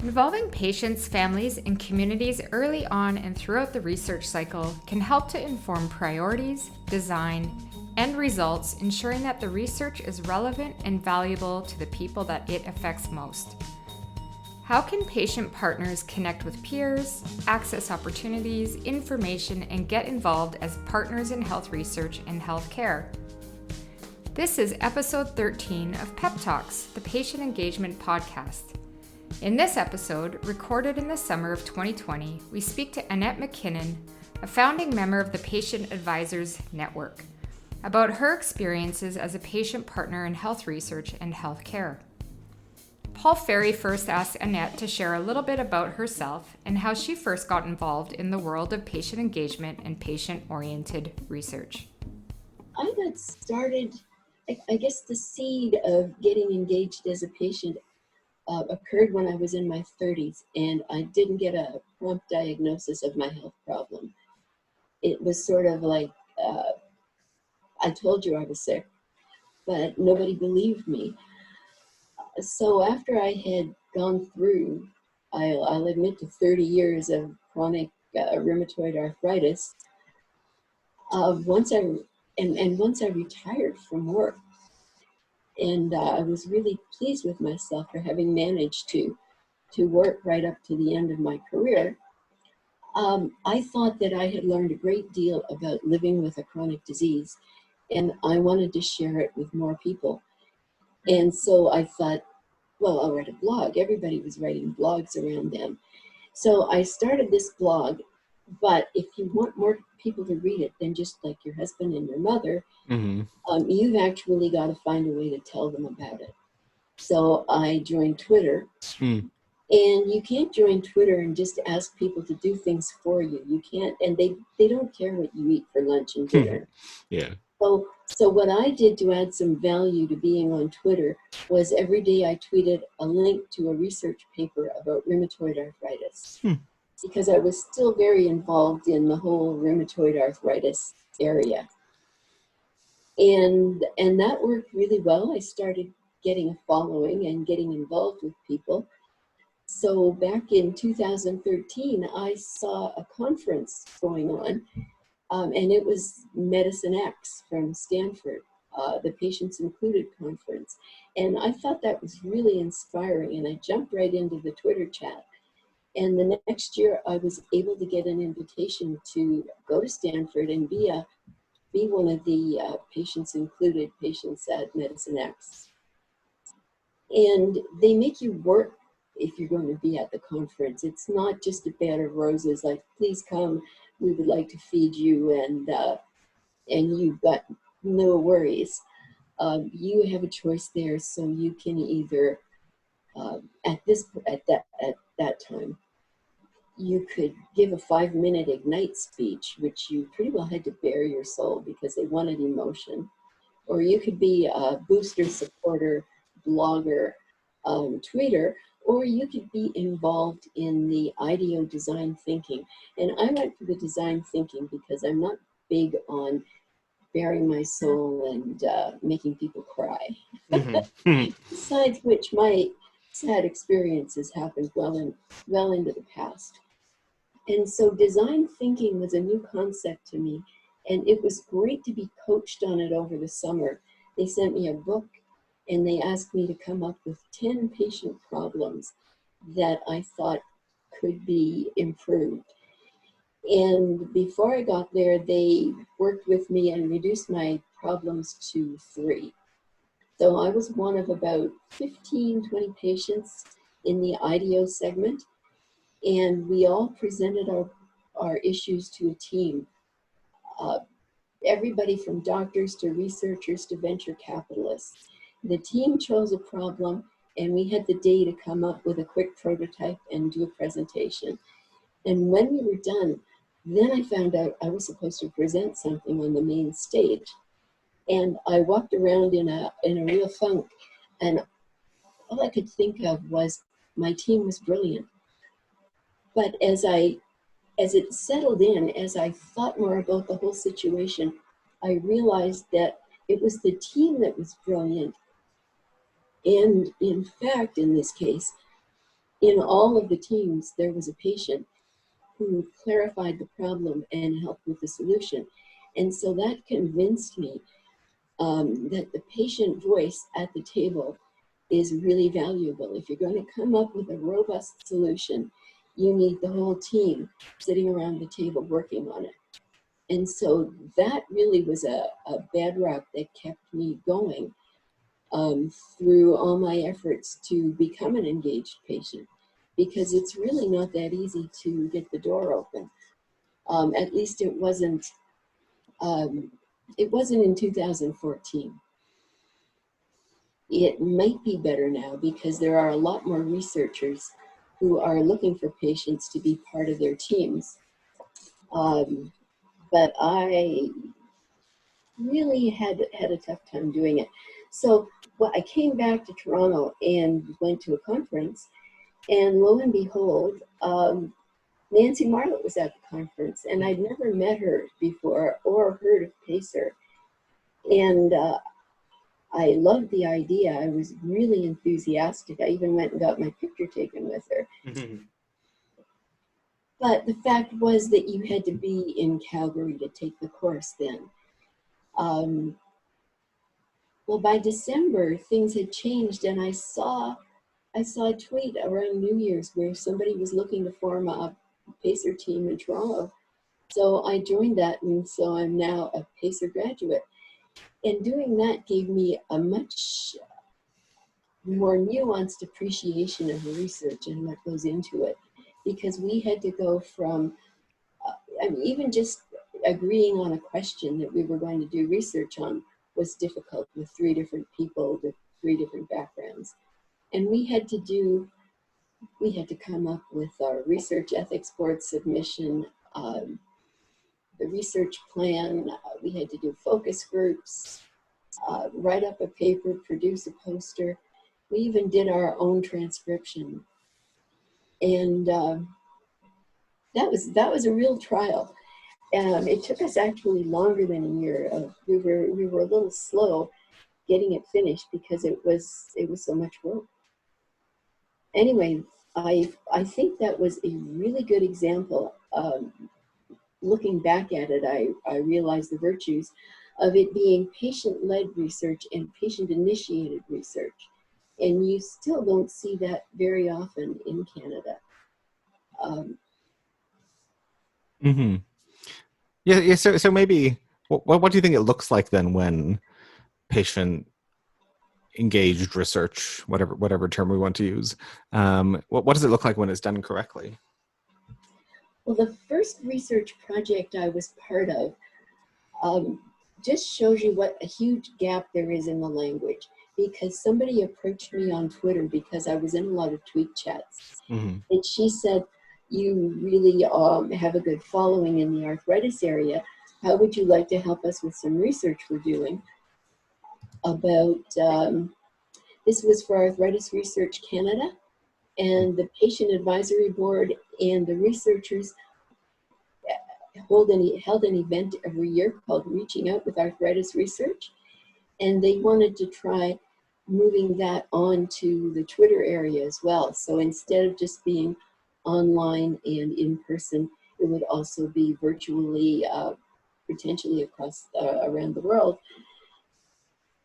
Involving patients, families, and communities early on and throughout the research cycle can help to inform priorities, design, and results, ensuring that the research is relevant and valuable to the people that it affects most. How can patient partners connect with peers, access opportunities, information, and get involved as partners in health research and health care? This is episode 13 of Pep Talks, the Patient Engagement Podcast. In this episode, recorded in the summer of 2020, we speak to Annette McKinnon, a founding member of the Patient Advisors Network, about her experiences as a patient partner in health research and health care. Paul Ferry first asked Annette to share a little bit about herself and how she first got involved in the world of patient engagement and patient-oriented research. I got started, I guess the seed of getting engaged as a patient occurred when I was in my 30s, and I didn't get a prompt diagnosis of my health problem. It was sort of like, I told you I was sick, but nobody believed me. So after I had gone through, I'll admit, to 30 years of chronic rheumatoid arthritis, once I retired from work, and I was really pleased with myself for having managed to work right up to the end of my career. I thought that I had learned a great deal about living with a chronic disease, and I wanted to share it with more people. And so I thought, well, I'll write a blog. Everybody was writing blogs around then. So I started this blog, but if you want more people to read it than just like your husband and your mother, you've actually got to find a way to tell them about it. So I joined Twitter, and you can't join Twitter and just ask people to do things for you. You can't, and they don't care what you eat for lunch and dinner. Yeah. So what I did to add some value to being on Twitter was every day I tweeted a link to a research paper about rheumatoid arthritis, because I was still very involved in the whole rheumatoid arthritis area. And that worked really well. I started getting a following and getting involved with people. So back in 2013, I saw a conference going on, and it was Medicine X from Stanford, the Patients Included conference. And I thought that was really inspiring, and I jumped right into the Twitter chat. And the next year, I was able to get an invitation to go to Stanford and be one of the Patients Included patients at Medicine X. And they make you work if you're going to be at the conference. It's not just a bed of roses, like, please come, we would like to feed you, and you've got no worries. You have a choice there, so you can either, at that time, you could give a 5-minute Ignite speech, which you pretty well had to bare your soul because they wanted emotion. Or you could be a booster, supporter, blogger, tweeter, or you could be involved in the IDEO design thinking. And I went for the design thinking because I'm not big on bearing my soul and making people cry. Besides which, my sad experiences happened well into the past. And so design thinking was a new concept to me, and it was great to be coached on it over the summer. They sent me a book, and they asked me to come up with 10 patient problems that I thought could be improved. And before I got there, they worked with me and reduced my problems to 3. So I was one of about 15, 20 patients in the IDEO segment, and we all presented our issues to a team. Everybody from doctors to researchers to venture capitalists. The team chose a problem, and we had the day to come up with a quick prototype and do a presentation. And when we were done, then I found out I was supposed to present something on the main stage. And I walked around in a real funk, and all I could think of was my team was brilliant. But as it settled in, as I thought more about the whole situation, I realized that it was the team that was brilliant. And in fact, in this case, in all of the teams, there was a patient who clarified the problem and helped with the solution. And so that convinced me that the patient voice at the table is really valuable. If you're going to come up with a robust solution, you need the whole team sitting around the table working on it. And so that really was a bedrock that kept me going through all my efforts to become an engaged patient, because it's really not that easy to get the door open. At least it wasn't in 2014. It might be better now because there are a lot more researchers who are looking for patients to be part of their teams. But I really had a tough time doing it. So I came back to Toronto and went to a conference, and lo and behold, Nancy Marlett was at the conference, and I'd never met her before or heard of PACER. And I loved the idea. I was really enthusiastic. I even went and got my picture taken with her. Mm-hmm. But the fact was that you had to be in Calgary to take the course then. Well, by December, things had changed, and I saw a tweet around New Year's where somebody was looking to form a PACER team in Toronto. So I joined that, and so I'm now a PACER graduate. And doing that gave me a much more nuanced appreciation of the research and what goes into it, because we had to go from, even just agreeing on a question that we were going to do research on was difficult with 3 different people with 3 different backgrounds. And we had to come up with our research ethics board submission, the research plan. We had to do focus groups, write up a paper, produce a poster. We even did our own transcription. And that was a real trial. It took us actually longer than a year. We were a little slow getting it finished because it was so much work. Anyway, I think that was a really good example. Looking back at it, I realized the virtues of it being patient-led research and patient-initiated research. And you still don't see that very often in Canada. Mm-hmm. Yeah. So maybe, what do you think it looks like then when patient engaged research, whatever term we want to use, what does it look like when it's done correctly? Well, the first research project I was part of just shows you what a huge gap there is in the language, because somebody approached me on Twitter because I was in a lot of tweet chats. Mm-hmm. And she said, "You really have a good following in the arthritis area. How would you like to help us with some research we're doing about," this was for Arthritis Research Canada, and the Patient Advisory Board and the researchers held an event every year called Reaching Out with Arthritis Research, and they wanted to try moving that on to the Twitter area as well. So instead of just being online and in person, it would also be virtually, potentially across around the world.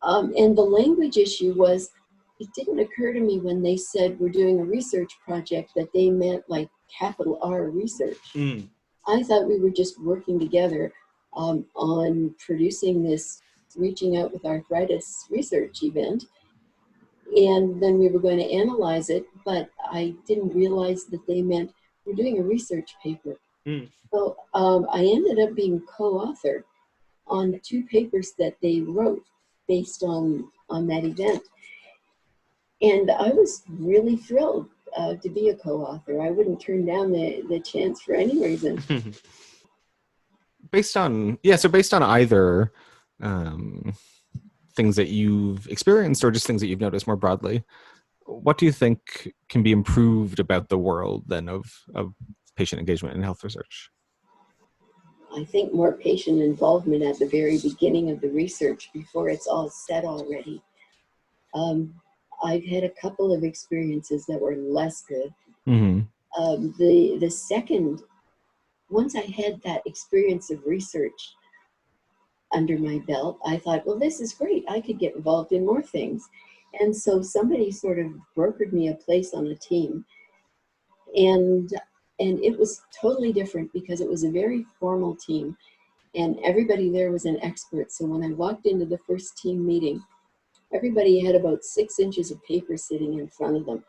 And the language issue was, it didn't occur to me when they said we're doing a research project that they meant like capital R research. Mm. I thought we were just working together on producing this Reaching Out with Arthritis research event. And then we were going to analyze it, but I didn't realize that they meant we're doing a research paper. Mm. So I ended up being co-author on 2 papers that they wrote based on that event. And I was really thrilled to be a co-author. I wouldn't turn down the chance for any reason. Based on either things that you've experienced or just things that you've noticed more broadly, what do you think can be improved about the world then of patient engagement in health research? I think more patient involvement at the very beginning of the research before it's all set already. I've had a couple of experiences that were less good. Mm-hmm. The second, once I had that experience of research under my belt, I thought, well, this is great. I could get involved in more things. And so somebody sort of brokered me a place on a team. And it was totally different because it was a very formal team and everybody there was an expert. So when I walked into the first team meeting, everybody had about 6 inches of paper sitting in front of them.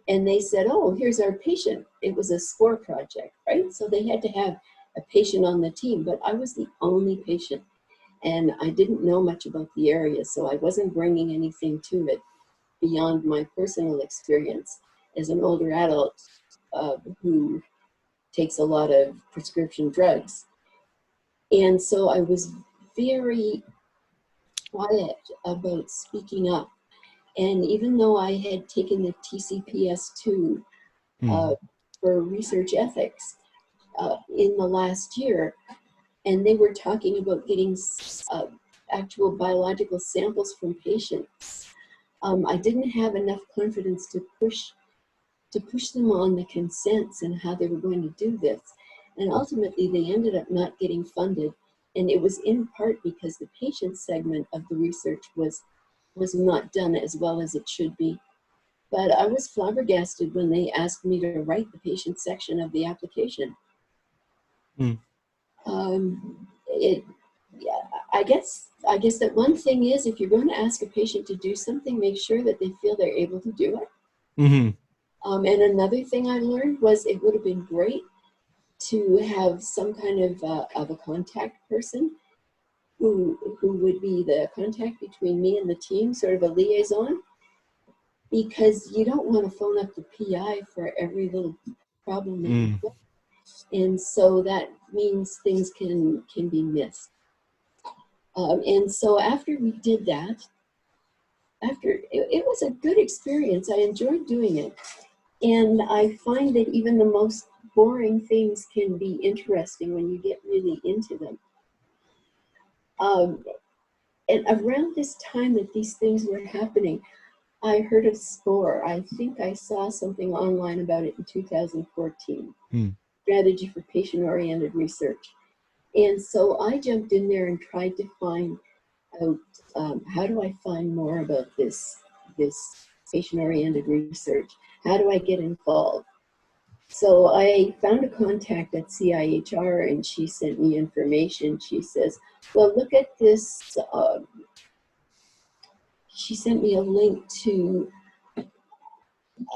And they said, oh, here's our patient. It was a SCORE project, right? So they had to have a patient on the team, but I was the only patient. And I didn't know much about the area, so I wasn't bringing anything to it beyond my personal experience as an older adult who takes a lot of prescription drugs. And so I was very quiet about speaking up. And even though I had taken the TCPS2 for research ethics in the last year, and they were talking about getting actual biological samples from patients, I didn't have enough confidence to push them on the consents and how they were going to do this. And ultimately, they ended up not getting funded. And it was in part because the patient segment of the research was not done as well as it should be. But I was flabbergasted when they asked me to write the patient section of the application. I guess that one thing is, if you're going to ask a patient to do something, make sure that they feel they're able to do it. Mm-hmm. And another thing I learned was it would have been great to have some kind of a contact person who would be the contact between me and the team, sort of a liaison, because you don't want to phone up the PI for every little problem that you get. And so that means things can be missed. And so after we did that, it was a good experience. I enjoyed doing it. And I find that even the most boring things can be interesting when you get really into them. And around this time that these things were happening, I heard of SCORE. I think I saw something online about it in 2014, Strategy for Patient-Oriented Research. And so I jumped in there and tried to find out, how do I find more about this patient-oriented research? How do I get involved? So I found a contact at CIHR and she sent me information. She says, well, look at this. She sent me a link to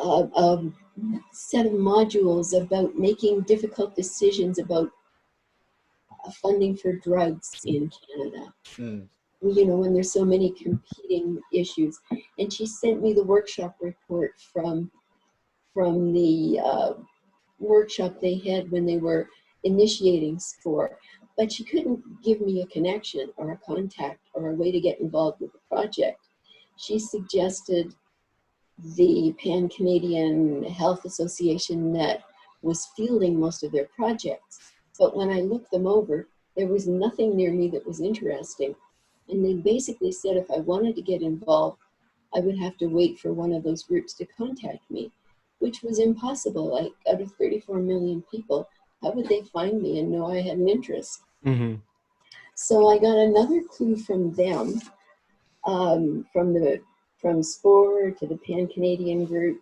a set of modules about making difficult decisions about funding for drugs in Canada. You know, when there's so many competing issues. And she sent me the workshop report from the workshop they had when they were initiating SCORE. But she couldn't give me a connection or a contact or a way to get involved with the project. She suggested the Pan-Canadian Health Association that was fielding most of their projects. But when I looked them over, there was nothing near me that was interesting. And they basically said if I wanted to get involved, I would have to wait for one of those groups to contact me, which was impossible. Like, out of 34 million people, how would they find me and know I had an interest? So I got another clue from them, from SCORE to the Pan-Canadian group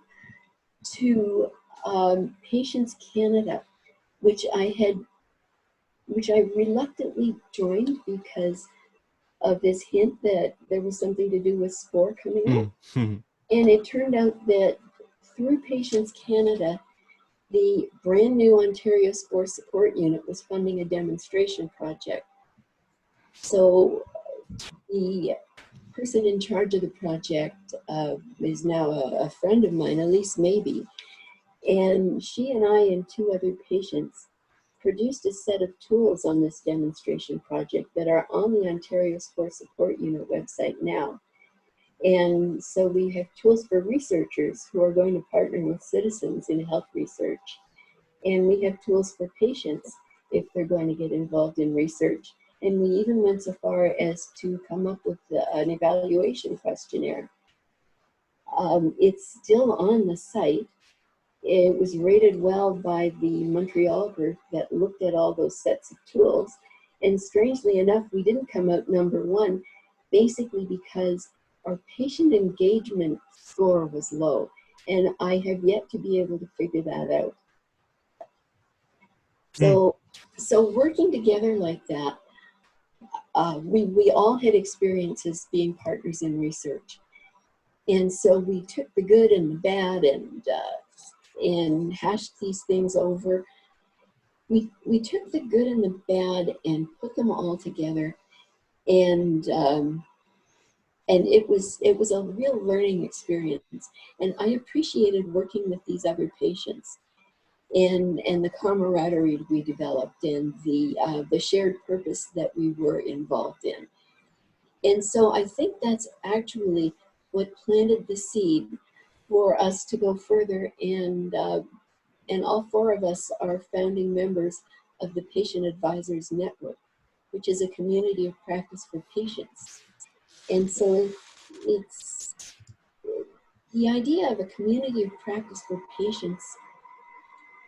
to Patients Canada, which I reluctantly joined because of this hint that there was something to do with SCORE coming up. And it turned out that through Patients Canada, the brand new Ontario SCORE Support Unit was funding a demonstration project. So the person in charge of the project is now a friend of mine, Elise Maybe, and she and I and 2 other patients produced a set of tools on this demonstration project that are on the Ontario SCORE Support Unit website now. And so we have tools for researchers who are going to partner with citizens in health research. And we have tools for patients if they're going to get involved in research. And we even went so far as to come up with an evaluation questionnaire. It's still on the site. It was rated well by the Montreal group that looked at all those sets of tools. And strangely enough, we didn't come out number one, basically because our patient engagement score was low. And I have yet to be able to figure that out. So working together like that, we all had experiences being partners in research. And so we took the good and the bad and hashed these things over. We took the good and the bad and put them all together, and it was a real learning experience. And I appreciated working with these other patients, and the camaraderie we developed, and the shared purpose that we were involved in. And so I think that's actually what planted the seed for us to go further, and all four of us are founding members of the Patient Advisors Network, which is a community of practice for patients. And so it's the idea of a community of practice for patients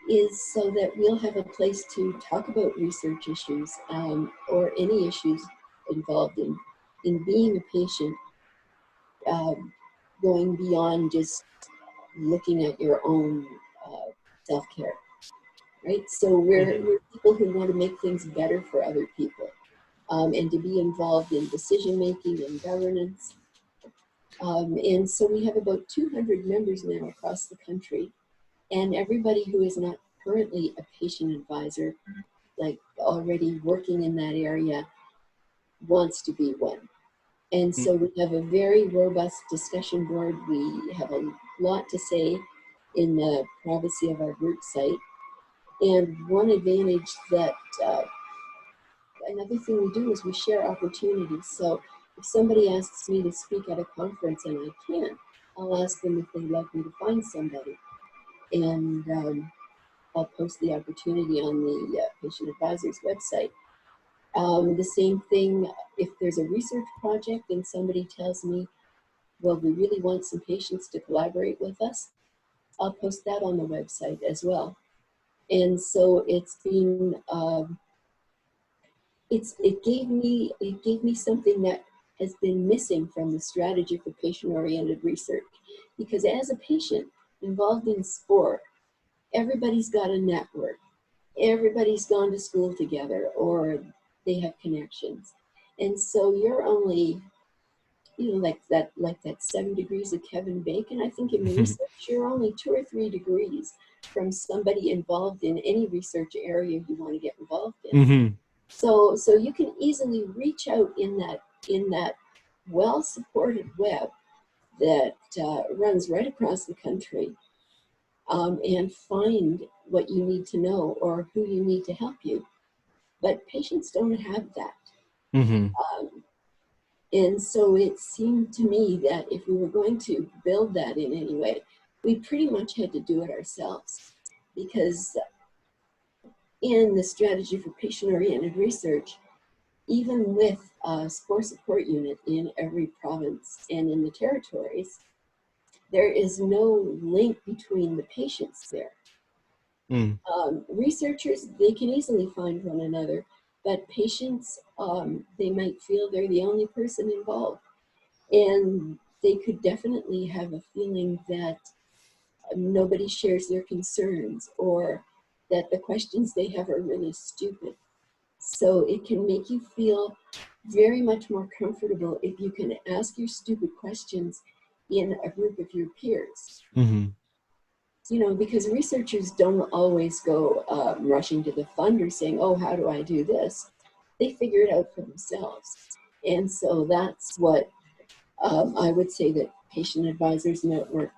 is so that we'll have a place to talk about research issues or any issues involved in being a patient, going beyond just looking at your own self-care, right? So we're people who want to make things better for other people, and to be involved in decision-making and governance. And so we have about 200 members now across the country, and everybody who is not currently a patient advisor, like already working in that area, wants to be one. And so we have a very robust discussion board. We have a lot to say in the privacy of our group site. And one advantage that, another thing we do is we share opportunities. So if somebody asks me to speak at a conference and I can't, I'll ask them if they'd like me to find somebody. And I'll post the opportunity on the Patient Advisors website. The same thing, if there's a research project and somebody tells me, well, we really want some patients to collaborate with us, I'll post that on the website as well. And so it's been, it gave me something that has been missing from the strategy for patient-oriented research. Because as a patient involved in sport, everybody's got a network. Everybody's gone to school together, or they have connections. And so you're only, like that 7 degrees of Kevin Bacon, I think in research, you're only 2 or 3 degrees from somebody involved in any research area you want to get involved in. So you can easily reach out in that well-supported web that runs right across the country, and find what you need to know or who you need to help you. But patients don't have that. And so it seemed to me that if we were going to build that in any way, we pretty much had to do it ourselves. Because in the strategy for patient-oriented research, even with a spore support unit in every province and in the territories, there is no link between the patients there. Researchers, they can easily find one another, but patients, they might feel they're the only person involved. And they could definitely have a feeling that nobody shares their concerns, or that the questions they have are really stupid. So it can make you feel very much more comfortable if you can ask your stupid questions in a group of your peers. Because researchers don't always go rushing to the funder saying, oh, how do I do this? They figure it out for themselves. And so that's what I would say that Patient Advisors Network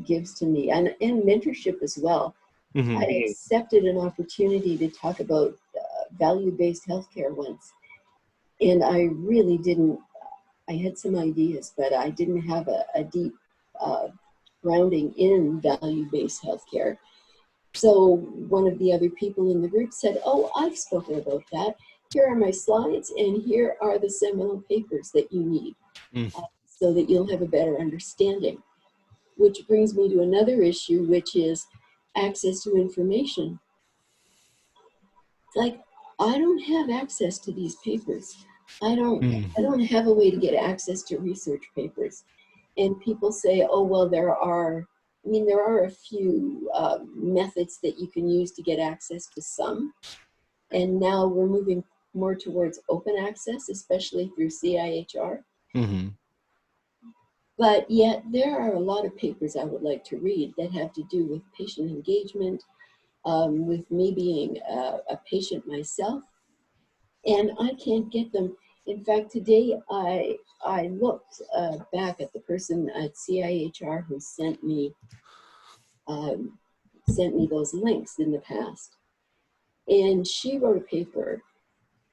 gives to me, and mentorship as well. I accepted an opportunity to talk about value-based healthcare once, and I really didn't, I had some ideas, but I didn't have a deep grounding in value-based healthcare. So one of the other people in the group said, oh, I've spoken about that. Here are my slides, and here are the seminal papers that you need, so that you'll have a better understanding. which brings me to another issue, which is access to information. Like, I don't have access to these papers. I don't have a way to get access to research papers. And people say, oh, well, there are a few methods that you can use to get access to some. And now we're moving more towards open access, especially through CIHR. Mm-hmm. But yet there are a lot of papers I would like to read that have to do with patient engagement, with me being a patient myself, and I can't get them. In fact, today I looked back at the person at CIHR who sent me those links in the past, and she wrote a paper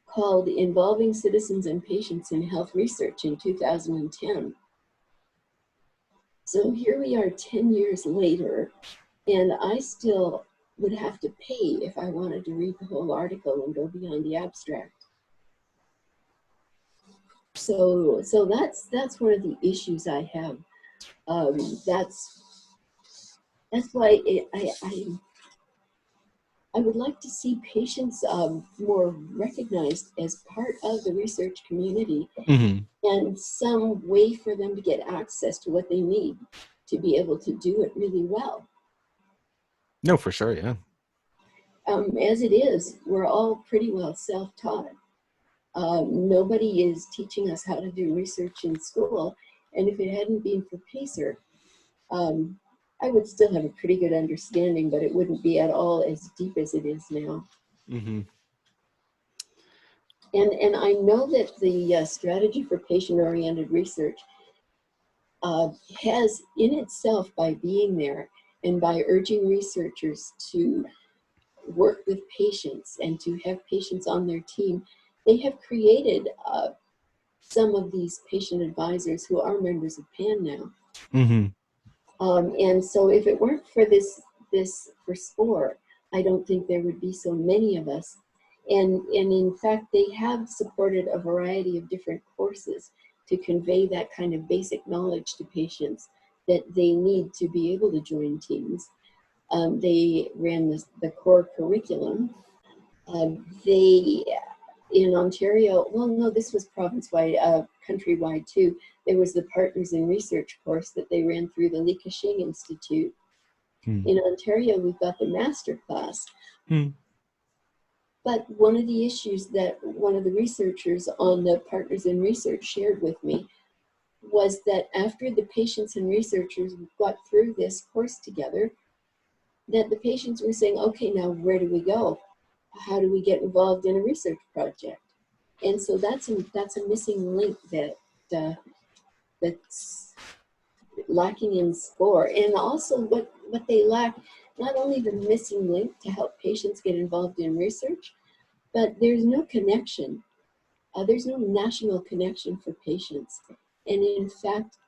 called "Involving Citizens and Patients in Health Research" in 2010. So here we are 10 years later, and I still would have to pay if I wanted to read the whole article and go beyond the abstract. So that's one of the issues I have. That's why I would like to see patients more recognized as part of the research community, Mm-hmm. and some way for them to get access to what they need to be able to do it really well. No, for sure, yeah. As it is, we're all pretty well self-taught. Nobody is teaching us how to do research in school, and if it hadn't been for PACER, I would still have a pretty good understanding, but it wouldn't be at all as deep as it is now. Mm-hmm. And I know that the strategy for patient-oriented research has in itself, by being there and by urging researchers to work with patients and to have patients on their team, they have created some of these patient advisors who are members of PAN now. Mm-hmm. And so if it weren't for this for SPORE, I don't think there would be so many of us. And in fact, they have supported a variety of different courses to convey that kind of basic knowledge to patients that they need to be able to join teams. They ran the core curriculum. They, in Ontario, well, no, this was province-wide, countrywide too. There was the Partners in Research course that they ran through the Li Ka-shing Institute. In Ontario, we've got the master class. But one of the issues that one of the researchers on the Partners in Research shared with me was that after the patients and researchers got through this course together, that the patients were saying, okay, now where do we go? How do we get involved in a research project? And so that's a missing link that's lacking in SPORE. And also what they lack, not only the missing link to help patients get involved in research, but there's no connection. There's no national connection for patients. And in fact,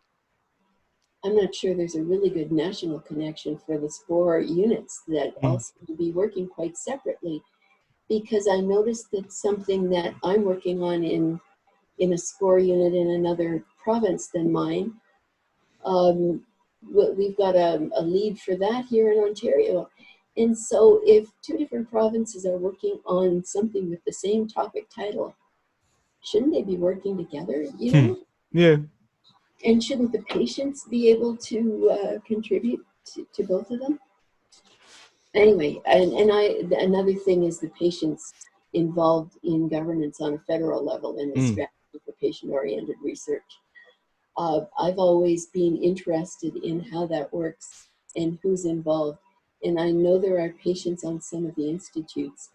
I'm not sure there's a really good national connection for the SPORE units that all seem to be working quite separately. Because I noticed that something that I'm working on in a SPORE unit in another province than mine, we've got a lead for that here in Ontario. And so if two different provinces are working on something with the same topic title, shouldn't they be working together, you know? Yeah. And shouldn't the patients be able to contribute to both of them? Anyway, another thing is the patients involved in governance on a federal level in the strategy for patient-oriented research. I've always been interested in how that works and who's involved. And I know there are patients on some of the institutes.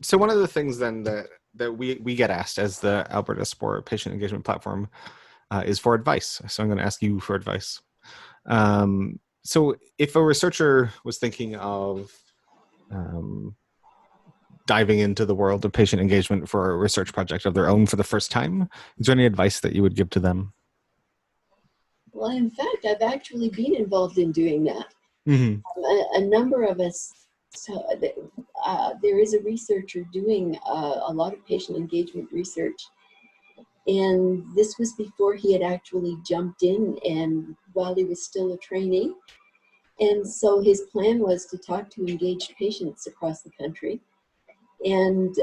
So one of the things then that we get asked as the Alberta SPORE patient engagement platform is for advice. So I'm going to ask you for advice. So if a researcher was thinking of diving into the world of patient engagement for a research project of their own for the first time, is there any advice that you would give to them? Well, in fact, I've actually been involved in doing that. Mm-hmm. A number of us, there is a researcher doing a lot of patient engagement research And this was before he had actually jumped in and while he was still a trainee. And so his plan was to talk to engaged patients across the country and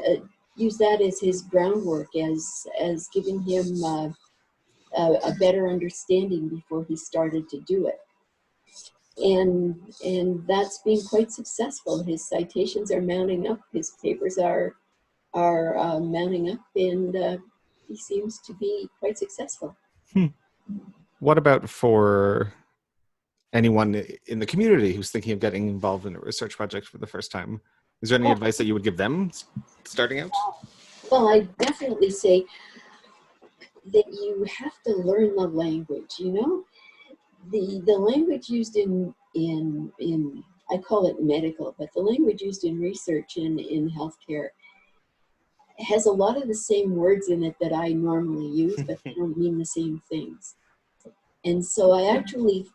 use that as his groundwork, as giving him a better understanding before he started to do it. And that's been quite successful. His citations are mounting up, his papers are mounting up, and he seems to be quite successful. What about for anyone in the community who's thinking of getting involved in a research project for the first time? Is there any advice that you would give them starting out? Well, I definitely say that you have to learn the language, you know? The language used in I call it medical, but the language used in research in healthcare has a lot of the same words in it that I normally use, but they don't mean the same things. And so I actually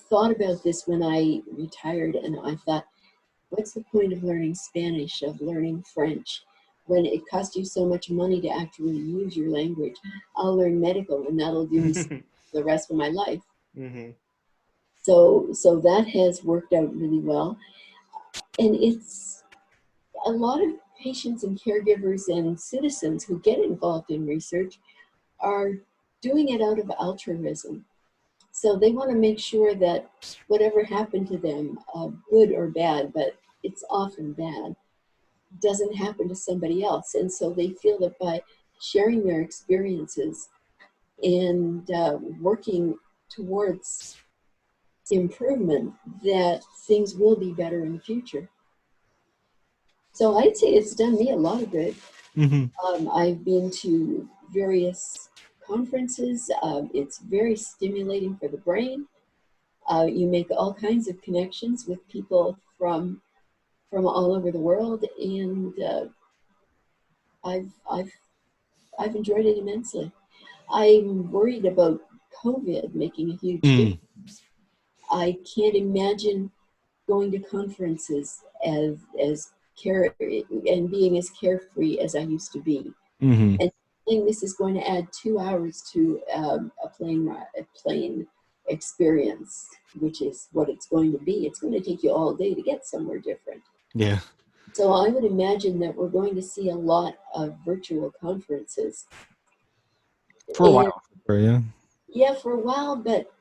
thought about this when I retired, and I thought, what's the point of learning Spanish, of learning French, when it costs you so much money to actually use your language? I'll learn medical, and that'll do me the rest of my life. Mm-hmm. So that has worked out really well. And it's a lot of patients and caregivers and citizens who get involved in research are doing it out of altruism. So they want to make sure that whatever happened to them, good or bad, but it's often bad, doesn't happen to somebody else. And so they feel that by sharing their experiences and working towards improvement, that things will be better in the future. So I'd say it's done me a lot of good. Mm-hmm. I've been to various conferences. It's very stimulating for the brain. You make all kinds of connections with people from all over the world, and I've enjoyed it immensely. I'm worried about COVID making a huge difference. I can't imagine going to conferences as and being as carefree as I used to be. Mm-hmm. And saying this is going to add 2 hours to a plane experience, which is what it's going to be. It's going to take you all day to get somewhere different. Yeah. So I would imagine that we're going to see a lot of virtual conferences. For a while. Yeah, for a while, but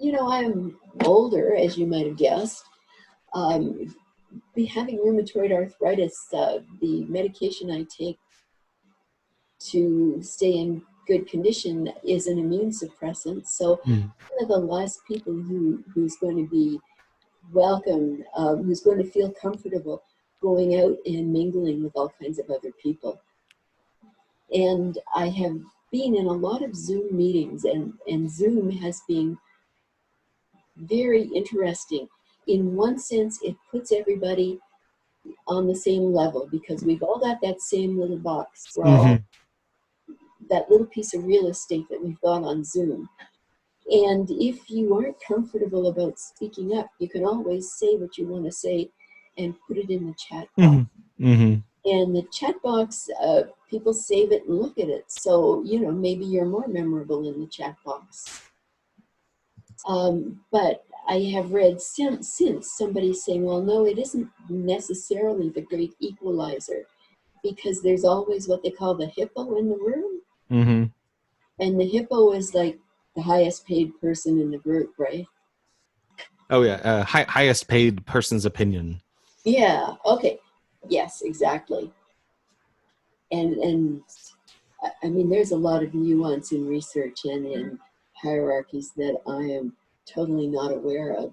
you know, I'm older, as you might have guessed. Having rheumatoid arthritis, the medication I take to stay in good condition is an immune suppressant. So one of the last people who's going to be welcome, who's going to feel comfortable going out and mingling with all kinds of other people. And I have been in a lot of Zoom meetings, and Zoom has been very interesting. In one sense, it puts everybody on the same level because we've all got that same little box. We're all that little piece of real estate that we've got on Zoom. And if you aren't comfortable about speaking up, you can always say what you want to say and put it in the chat box. Mm-hmm. And the chat box, people save it and look at it. So, you know, maybe you're more memorable in the chat box. But I have read since somebody saying, well, no, it isn't necessarily the great equalizer because there's always what they call the hippo in the room. Mm-hmm. And the hippo is like the highest paid person in the group, right? Oh, yeah. Highest paid person's opinion. Yeah. Okay. Yes, exactly. And I mean, there's a lot of nuance in research and in hierarchies that I am totally not aware of,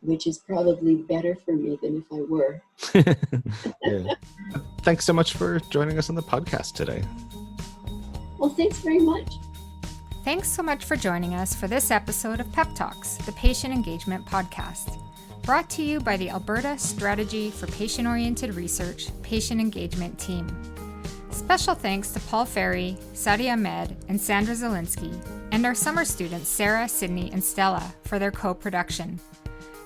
which is probably better for me than if I were. Yeah. Thanks so much for joining us on the podcast today. Well, thanks very much. Thanks so much for joining us for this episode of Pep Talks, the Patient Engagement Podcast, brought to you by the Alberta Strategy for Patient-Oriented Research Patient Engagement Team. Special thanks to Paul Ferry, Sadia Ahmed, and Sandra Zielinski, and our summer students Sarah, Sydney, and Stella for their co-production.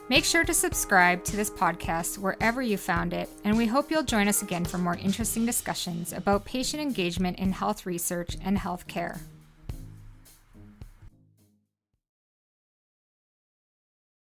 Make sure to subscribe to this podcast wherever you found it, and we hope you'll join us again for more interesting discussions about patient engagement in health research and healthcare.